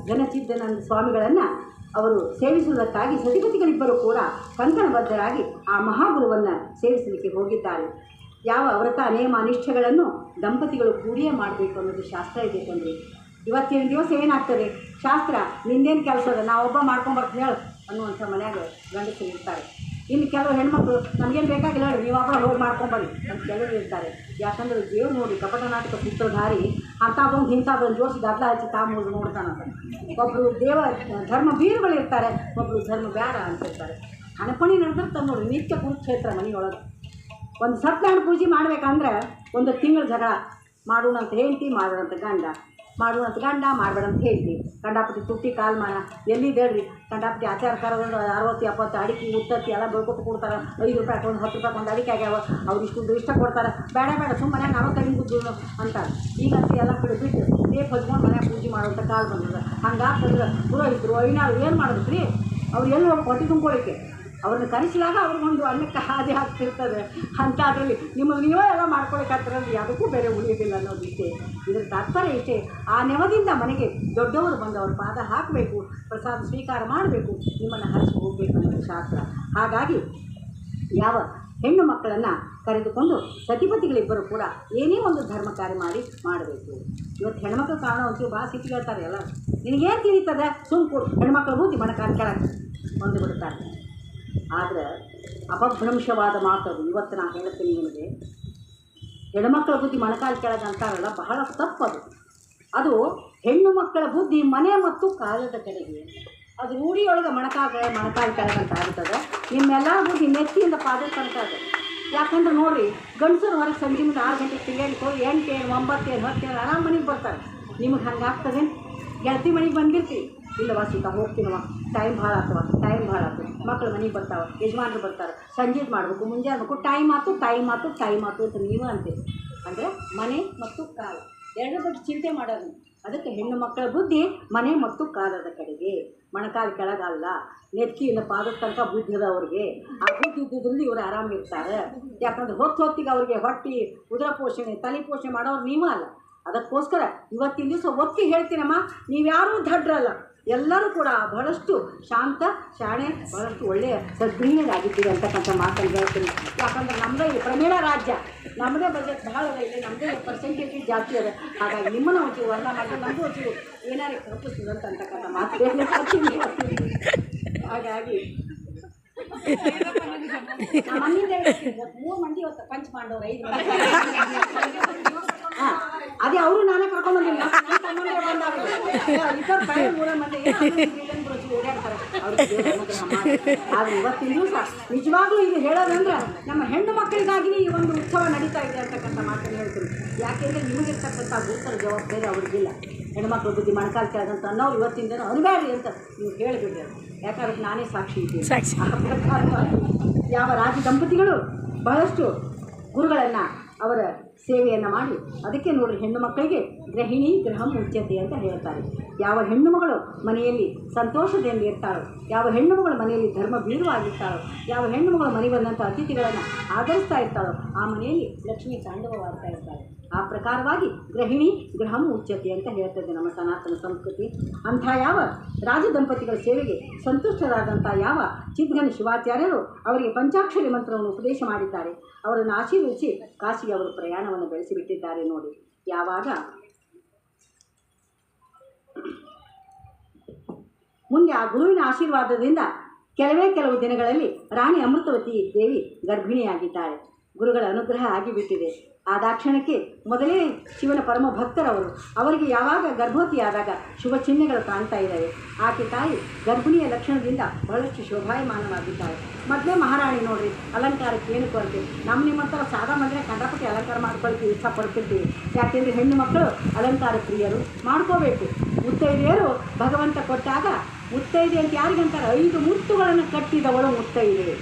ಜನಚಿದ್ದಾನಂದ ಸ್ವಾಮಿಗಳನ್ನು ಅವರು ಸೇವಿಸುವುದಕ್ಕಾಗಿ ಸತಿಪತಿಗಳಿಬ್ಬರು ಕೂಡ ಕಂಕಣಬದ್ಧರಾಗಿ ಆ ಮಹಾಗುರುವನ್ನು ಸೇವಿಸಲಿಕ್ಕೆ ಹೋಗಿದ್ದಾರೆ. ಯಾವ ವ್ರತ ನೇಮ ನಿಷ್ಠೆಗಳನ್ನು ದಂಪತಿಗಳು ಕೂಡಿಯೇ ಮಾಡಬೇಕು ಅನ್ನೋದು ಶಾಸ್ತ್ರ ಇದೆ ತಂದರೆ. ಇವತ್ತಿನ ದಿವಸ ಏನಾಗ್ತದೆ, ಶಾಸ್ತ್ರ ನಿಂದೇನು ಕೆಲಸ ಅದ, ನಾವೊಬ್ಬ ಮಾಡ್ಕೊಂಬರ್ತೀನಿ ಹೇಳು ಅನ್ನುವಂಥ ಮನ್ಯಾಗ ಗಂಡಸರು ಇರ್ತಾರೆ. ಇನ್ನು ಕೆಲವು ಹೆಣ್ಮಕ್ಳು ನಮಗೇನು ಬೇಕಾಗಿಲ್ಲ ಹೇಳಿ ನೀವೊಬ್ಬ ಹೋಗಿ ಮಾಡ್ಕೊಂಬನ್ನಿ ಅಂತ ಕೆಲವರು ಇರ್ತಾರೆ. ಯಾಕಂದ್ರೆ ದೇವ್ರು ನೋಡಿ ಕಪಟ ನಾಟಕ ಸೂತ್ರಧಾರಿ ಅಂಥದ್ದೊಂದು ಇಂಥದ್ದೊಂದು ಜೋಡಿಸಿ ಗದ್ದಲ ಹಚ್ಚಿ ತಾಮೂರು ನೋಡ್ತಾನಂತ. ಒಬ್ಬರು ಧರ್ಮ ಬೀರುಗಳು ಇರ್ತಾರೆ, ಒಬ್ಬರು ಧರ್ಮ ಬೇಡ ಅಂತಿರ್ತಾರೆ. ಹಣಪಣಿ ನಡೆದಿರ್ತಾರೆ ನೋಡಿ, ನಿತ್ಯ ಕುರುಕ್ಷೇತ್ರ ಮನೆಯೊಳಗೆ. ಒಂದು ಸತ್ಯನಾರಾಯಣ ಪೂಜೆ ಮಾಡ್ಬೇಕಂದ್ರೆ ಒಂದು ತಿಂಗಳು ಜಗಳ, ಮಾಡೋಣಂತ ಹೇಳ್ತಿ ಮಾಡೋಣಂತ ಗಂಡ, ಮಾಡುವಂಥ ಗಂಡ ಮಾಡಬೇಡಂತ ಹೇಳ್ತಿ. ಕಂಡಾಪಟ್ಟಿ ತುಟ್ಟಿ ಕಾಲ್ಮಾನ ಎಲ್ಲಿದ್ದೇಳ್ರಿ, ಕಂಡಾಪಟ್ಟಿ ಆಚಾರ ಕರೋದು 60 70 ಅಡಿಕೆ ಉತ್ತತ್ತಿ ಎಲ್ಲ ಬೆಳ್ಕೊಟ್ಟು ಕೊಡ್ತಾರೆ. 5 ರೂಪಾಯಿ ಒಂದು 10 ರೂಪಾಯಿ ಒಂದು ಅಡಿಕೆ ಆಗ್ಯಾವ, ಅವ್ರು ಇಷ್ಟ ಕೊಡ್ತಾರೆ. ಬೇಡ ಬೇಡ ಸುಮ್ಮನೆ ನಾವು ಕಡಿಮೆ ಅಂತಾರೆ. ಈಗಂತೂ ಎಲ್ಲ ಕಡೆ ಬಿಟ್ಟು ರೇಪ್ ಹಚ್ಕೊಂಡು ಮನ್ಯಾಗ ಪೂಜೆ ಮಾಡುವಂಥ ಕಾಲ ಬಂದಿದೆ. ಹಂಗಾಗ್ತಂದ್ರೆ ಪುರೋಹಿತರು ಐನಾರು ಏನು ಮಾಡೋದು ರೀ, ಅವ್ರು ಎಲ್ಲಿ ಹೋಗಿ ಹೊಟ್ಟೆ ತುಂಬ್ಕೊಳ್ಳಿಕ್ಕೆ ಅವ್ರನ್ನ ಕರೆಸಿದಾಗ ಅವ್ರಿಗೊಂದು ಅನ್ನಕ್ಕೆ ಹಾದಿ ಆಗ್ತಿರ್ತದೆ. ಅಂಥದ್ರಲ್ಲಿ ನಿಮಗೆ ನೀವೇ ಎಲ್ಲ ಮಾಡ್ಕೊಳಕ್ಕಾಗ್ತರಲ್ಲಿ ಅದಕ್ಕೂ ಬೇರೆ ಉಳಿಯೋದಿಲ್ಲ ಅನ್ನೋದು ಇಷ್ಟೇ. ಇದರ ತಾತ್ಪರ್ಯ ಇಷ್ಟೇ. ಆ ನೆವದಿಂದ ಮನೆಗೆ ದೊಡ್ಡವರು ಬಂದು ಅವ್ರ ಪಾದ ಹಾಕಬೇಕು, ಪ್ರಸಾದ ಸ್ವೀಕಾರ ಮಾಡಬೇಕು, ನಿಮ್ಮನ್ನು ಹರಿಸಿ ಹೋಗಬೇಕು ಅನ್ನೋದು ಶಾಸ್ತ್ರ. ಹಾಗಾಗಿ ಯಾವ ಹೆಣ್ಣು ಮಕ್ಕಳನ್ನು ಕರೆದುಕೊಂಡು ಸತಿಪತಿಗಳಿಬ್ಬರು ಕೂಡ ಏನೇ ಒಂದು ಧರ್ಮ ಕಾರ್ಯ ಮಾಡಬೇಕು. ಇವತ್ತು ಹೆಣ್ಮಕ್ಳು ಕಾರಣ ಒಂಚೂರು ಭಾಳ ಸಿಟ್ಟು ಹೇಳ್ತಾರೆ. ಎಲ್ಲ ನಿನಗೇನು ತಿಳಿತದೆ, ಸುಮ್ಕೂಡು, ಹೆಣ್ಮಕ್ಳು ಬೂದಿ ಮಣಕಾಲ ಕೆಳಗೆ ಒಂದು ಬಿಡ್ತಾರೆ. ಆದರೆ ಅಪಭ್ರಂಶವಾದ ಮಾತದು. ಇವತ್ತು ನಾನು ಹೇಳ್ತೀನಿ ನಿಮಗೆ, ಹೆಣ್ಮಕ್ಳ ಬುದ್ಧಿ ಮಣಕಾಲ ಕೆಳಗೆ ಅಂತಾರಲ್ಲ, ಬಹಳ ತಪ್ಪದು. ಅದು ಹೆಣ್ಣು ಮಕ್ಕಳ ಬುದ್ಧಿ ಮನೆ ಮತ್ತು ಕಾಲದ ಕಡೆಗೆ. ಅದು ರೂಢಿಯೊಳಗೆ ಮಣಕಾಲ ಕೆಳಗೆ ಅಂತ ಆಗ್ತದೆ. ನಿಮ್ಮೆಲ್ಲರ ಬುದ್ಧಿ ನೆತ್ತಿಯಿಂದ ಪಾದದ ತನಕ ಅದು. ಯಾಕಂದ್ರೆ ನೋಡಿರಿ, ಗಂಡಸರು ಹೊರಗೆ ಸಂಜೆ ಮುಂದೆ 6 ಗಂಟೆಗೆ ತಿರುಗಾಡಿ ಹೋಗಿ 8 ಏನು 9 ಏನು 10 ಆರಾಮ ಮನೆಗೆ ಬರ್ತಾರೆ. ನಿಮಗೆ ಹಂಗಾಗ್ತದೆ? ಗೆಳತಿ ಮನೆಗೆ ಬಂದಿರ್ತೀವಿ, ಇಲ್ಲವಾ ಸೀತಾ ಹೋಗ್ತೀನವ, ಟೈಮ್ ಭಾಳ ಆಗ್ತದೆ, ಮಕ್ಕಳು ಮನೆಗೆ ಬರ್ತಾವೆ, ಯಜಮಾನ್ರು ಬರ್ತಾರೆ, ಸಂಜೆದು ಮಾಡಬೇಕು, ಮುಂಜಾನೆ ಮಾಡಬೇಕು, ಟೈಮ್ ಆಯ್ತು ಅಂತ ನೀವು ಅಂತೀರಿ. ಅಂದರೆ ಮನೆ ಮತ್ತು ಕಾಲ ಎರಡರ ಬಗ್ಗೆ ಚಿಂತೆ ಮಾಡೋದು. ಅದಕ್ಕೆ ಹೆಣ್ಣು ಮಕ್ಕಳ ಬುದ್ಧಿ ಮನೆ ಮತ್ತು ಕಾಲದ ಕಡೆಗೆ, ಮಣಕಾಲ ಕೆಳಗಲ್ಲ, ನೆತ್ತಿಯಿಂದ ಪಾದದ ತನಕ ಬುದ್ಧಿ ಅದ ಅವ್ರಿಗೆ. ಆ ಬುದ್ಧಿ ಇದ್ದಿದ್ರಿಂದ ಇವರು ಆರಾಮಿರ್ತಾರೆ. ಯಾಕಂದ್ರೆ ಹೊತ್ತಿಗೆ ಅವ್ರಿಗೆ ಹೊಟ್ಟೆ ಉದರ ಪೋಷಣೆ ತಲೆ ಪೋಷಣೆ ಮಾಡೋರು ನೀವೂ ಅಲ್ಲ. ಅದಕ್ಕೋಸ್ಕರ ಇವತ್ತಿನ ದಿವಸ ಒತ್ತಿ ಹೇಳ್ತೀನಮ್ಮ, ನೀವ್ಯಾರೂ ದಡ್ರಲ್ಲ, ಎಲ್ಲರೂ ಕೂಡ ಬಹಳಷ್ಟು ಶಾಂತ ಶಾಣೆ, ಬಹಳಷ್ಟು ಒಳ್ಳೆಯ ಸದ್ಗೃಹಿಣಿಯರಾಗಿದ್ದೀವಿ ಅಂತಕ್ಕಂಥ ಮಾತನ್ನು ಹೇಳ್ತೀನಿ. ಯಾಕಂದ್ರೆ ನಮ್ಮದೇ ಈ ಪ್ರಮೀಳ ರಾಜ್ಯ, ನಮ್ಮದೇ ಬಜೆಟ್ ಭಾಳ ಇದೆ, ನಮ್ಮದೇ ಪರ್ಸೆಂಟೇಜ್ ಜಾಸ್ತಿ ಇದೆ. ಹಾಗಾಗಿ ನಿಮ್ಮನ್ನು ಒಂಚೂರು ವರ್ಣ ಮಾಡಿ ನಮಗೂ ಒಂಚೂರು ಏನಾರು ತಪ್ಪಿಸ್ತದಂತ ಅಂತಕ್ಕಂಥ ಮಾತು ಹೇಳ್ತೀನಿ. ಹಾಗಾಗಿ ಮನೆಯಿಂದ 3 ಮಂದಿ ಇವತ್ತು ಪಂಚ್ ಮಾಡವ್ರು, 5 ಮಂದಿ. ಹಾಂ, ಅದೇ ಅವರು ನಾನೇ ಕರ್ಕೊಂಡ್ಬಂದಿಲ್ಲ, ಓಡಾಡ್ತಾರೆ ಆದರೆ ಇವತ್ತಿನ ದಿವಸ ನಿಜವಾಗ್ಲೂ ಇದು ಹೇಳೋದಂದ್ರೆ ನಮ್ಮ ಹೆಣ್ಣು ಮಕ್ಕಳಿಗಾಗಿ ಈ ಒಂದು ಉತ್ಸವ ನಡೀತಾ ಇದೆ ಅಂತಕ್ಕಂಥ ಮಾತನ್ನು ಹೇಳ್ತೀನಿ. ಯಾಕೆಂದರೆ ನಿಮಗಿರ್ತಕ್ಕಂಥ ಉತ್ತರ ಜವಾಬ್ದಾರಿ ಅವ್ರಿಗಿಲ್ಲ. ಹೆಣ್ಮಕ್ಳ ಬುದ್ಧಿ ಮಣಕಾಲ ಕೆಳಗಂತ ಅನ್ನೋರು ಇವತ್ತಿನ ದಿನ ಅನ್ಬೇಡ್ರಿ ಅಂತ ನೀವು ಹೇಳಿಬಿಡ್ರಿ. ಯಾಕಂದ್ರೆ ನಾನೇ ಸಾಕ್ಷಿ ಇದ್ದೀನಿ. ಯಾವ ರಾಜ ದಂಪತಿಗಳು ಬಹಳಷ್ಟು ಗುರುಗಳನ್ನು ಅವರ ಸೇವೆಯನ್ನು ಮಾಡಿ ಅದಕ್ಕೆ ನೋಡ್ರಿ ಹೆಣ್ಣು ಮಕ್ಕಳಿಗೆ ಗೃಹಿಣಿ ಗೃಹಂ ಉಚ್ಯತೆ ಅಂತ ಹೇಳ್ತಾರೆ. ಯಾವ ಹೆಣ್ಣು ಮಗಳು ಮನೆಯಲ್ಲಿ ಸಂತೋಷದಿಂದ ಇರ್ತಾಳೋ, ಯಾವ ಹೆಣ್ಣು ಮಗಳು ಮನೆಯಲ್ಲಿ ಧರ್ಮ ಬೀರುವಾಗಿರ್ತಾಳೋ, ಯಾವ ಹೆಣ್ಣು ಮಗಳು ಮನೆ ಬಂದಂಥ ಅತಿಥಿಗಳನ್ನು ಆಧರಿಸ್ತಾ ಇರ್ತಾಳೋ ಆ ಮನೆಯಲ್ಲಿ ಲಕ್ಷ್ಮಿ ತಾಂಡವವಾಡ್ತಾ ಇರ್ತಾಳೆ. ಆ ಪ್ರಕಾರವಾಗಿ ಗೃಹಿಣಿ ಗೃಹಂ ಉಚ್ಯತೆ ಅಂತ ಹೇಳ್ತದೆ ನಮ್ಮ ಸನಾತನ ಸಂಸ್ಕೃತಿ. ಅಂಥ ಯಾವ ರಾಜ ದಂಪತಿಗಳ ಸೇವೆಗೆ ಸಂತುಷ್ಟರಾದಂಥ ಯಾವ ಚಿದ್ಘನ ಶಿವಾಚಾರ್ಯರು ಅವರಿಗೆ ಪಂಚಾಕ್ಷರಿ ಮಂತ್ರವನ್ನು ಉಪದೇಶ ಮಾಡಿದ್ದಾರೆ. ಅವರನ್ನು ಆಶೀರ್ವದಿಸಿ ಕಾಶಿಗೆ ಅವರು ಪ್ರಯಾಣವನ್ನು ಬೆಳೆಸಿಬಿಟ್ಟಿದ್ದಾರೆ ನೋಡಿ. ಯಾವಾಗ ಮುಂದೆ ಆ ಗುರುವಿನ ಆಶೀರ್ವಾದದಿಂದ ಕೆಲವು ದಿನಗಳಲ್ಲಿ ರಾಣಿ ಅಮೃತವತಿ ದೇವಿ ಗರ್ಭಿಣಿಯಾಗಿದ್ದಾಳೆ. ಗುರುಗಳ ಅನುಗ್ರಹ ಆಗಿಬಿಟ್ಟಿದೆ. ಆದಾಕ್ಷಣಕ್ಕೆ ಮೊದಲೇ ಶಿವನ ಪರಮ ಭಕ್ತರವರು. ಅವರಿಗೆ ಯಾವಾಗ ಗರ್ಭವತಿಯಾದಾಗ ಶುಭ ಚಿಹ್ನೆಗಳು ಕಾಣ್ತಾ ಇದ್ದಾವೆ. ಆಕೆ ತಾಯಿ ಗರ್ಭಿಣಿಯ ಲಕ್ಷಣದಿಂದ ಬಹಳಷ್ಟು ಶೋಭಾಯಮಾನವಾಗಿದ್ದಾಳೆ. ಮೊದಲೇ ಮಹಾರಾಣಿ ನೋಡ್ರಿ, ಅಲಂಕಾರಕ್ಕೆ ಏನು ಕೊರತೆ. ನಿಮ್ಮಂಥರ ಸಾದಾ ಮದುವೆ ಕಂಡಪಟ್ಟಿ ಅಲಂಕಾರ ಮಾಡ್ಕೊಳ್ತೀವಿ, ಇಷ್ಟಪಡ್ತಿರ್ತೀವಿ. ಯಾಕೆಂದರೆ ಹೆಣ್ಣು ಮಕ್ಕಳು ಅಲಂಕಾರ ಪ್ರಿಯರು, ಮಾಡ್ಕೋಬೇಕು. ಮುತ್ತೈದೆಯರು ಭಗವಂತ ಕೊಟ್ಟಾಗ ಮುತ್ತೈದೆ ಅಂತ ಯಾರಿಗಂತಾರೆ? 5 ಮುತ್ತುಗಳನ್ನು ಕಟ್ಟಿದವಳು ಮುತ್ತೈದೆ.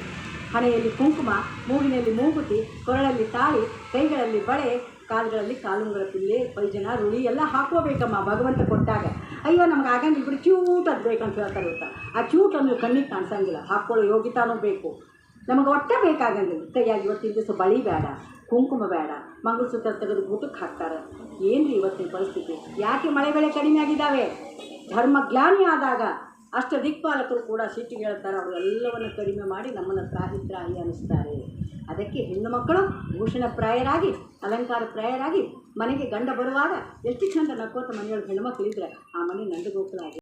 ಹಣೆಯಲ್ಲಿ ಕುಂಕುಮ, ಮೂಗಿನಲ್ಲಿ ಮೂಗುತಿ, ಕೊರಳಲ್ಲಿ ತಾಳಿ, ಕೈಗಳಲ್ಲಿ ಬಳೆ, ಕಾಲುಗಳಲ್ಲಿ ಕಾಲುಂಗುರ, ಪಿಲ್ಲೆ, ಪೈಜನ, ರುಳಿ ಎಲ್ಲ ಹಾಕೋಬೇಕಮ್ಮ ಭಗವಂತ ಕೊಟ್ಟಾಗ. ಅಯ್ಯೋ ನಮ್ಗೆ ಆಗಂಗಿಲ್ಲ ಬಿಡಿ, ಕ್ಯೂಟ್ ಅದು ಬೇಕಂತ ಹೇಳ್ತಾರೆ ಗೊತ್ತಾ. ಆ ಕ್ಯೂಟ್ ಅನ್ನೋ ಕಣ್ಣಿಗೆ ಕಾಣಿಸಂಗಿಲ್ಲ, ಹಾಕ್ಕೊಳ್ಳೋ ಯೋಗಿತಾನೂ ಬೇಕು. ನಮಗೆ ಒಟ್ಟೆ ಬೇಕಾಗಂಗಿಲ್ಲ. ಕೈಯಾಗಿ ಇವತ್ತಿನ ದಿವಸ ಬಳಿ ಬೇಡ, ಕುಂಕುಮ ಬೇಡ, ಮಂಗಲಸೂತ್ರ ತೆಗೆದು ಊಟಕ್ಕೆ ಹಾಕ್ತಾರೆ. ಏನು ರೀ ಇವತ್ತಿನ ಪರಿಸ್ಥಿತಿ? ಯಾಕೆ ಮಳೆ ಬೆಳೆ ಕಡಿಮೆ ಆಗಿದ್ದಾವೆ? ಧರ್ಮಜ್ಞಾನಿ ಆದಾಗ ಅಷ್ಟ ದಿಕ್ಪಾಲಕರು ಕೂಡ ಸಿಟ್ಟಿಗೆ ಹೇಳ್ತಾರೆ. ಅವರು ಎಲ್ಲವನ್ನು ಕಡಿಮೆ ಮಾಡಿ ನಮ್ಮನ್ನು ತ್ರಾಹಿ ಅನ್ನಿಸ್ತಾರೆ. ಅದಕ್ಕೆ ಹೆಣ್ಣು ಮಕ್ಕಳು ಭೂಷಣ ಪ್ರಾಯರಾಗಿ, ಅಲಂಕಾರ ಪ್ರಾಯರಾಗಿ ಮನೆಗೆ ಗಂಡ ಬರುವಾಗ ಎಷ್ಟು ಚಂದ ನಕ್ಕೋತ ಮನೆಯೊಳಗೆ ಹೆಣ್ಣುಮಕ್ಕಳಿದ್ರೆ ಆ ಮನೆ ನಂದು ಗೋಕುಲ ಆಗಿದೆ.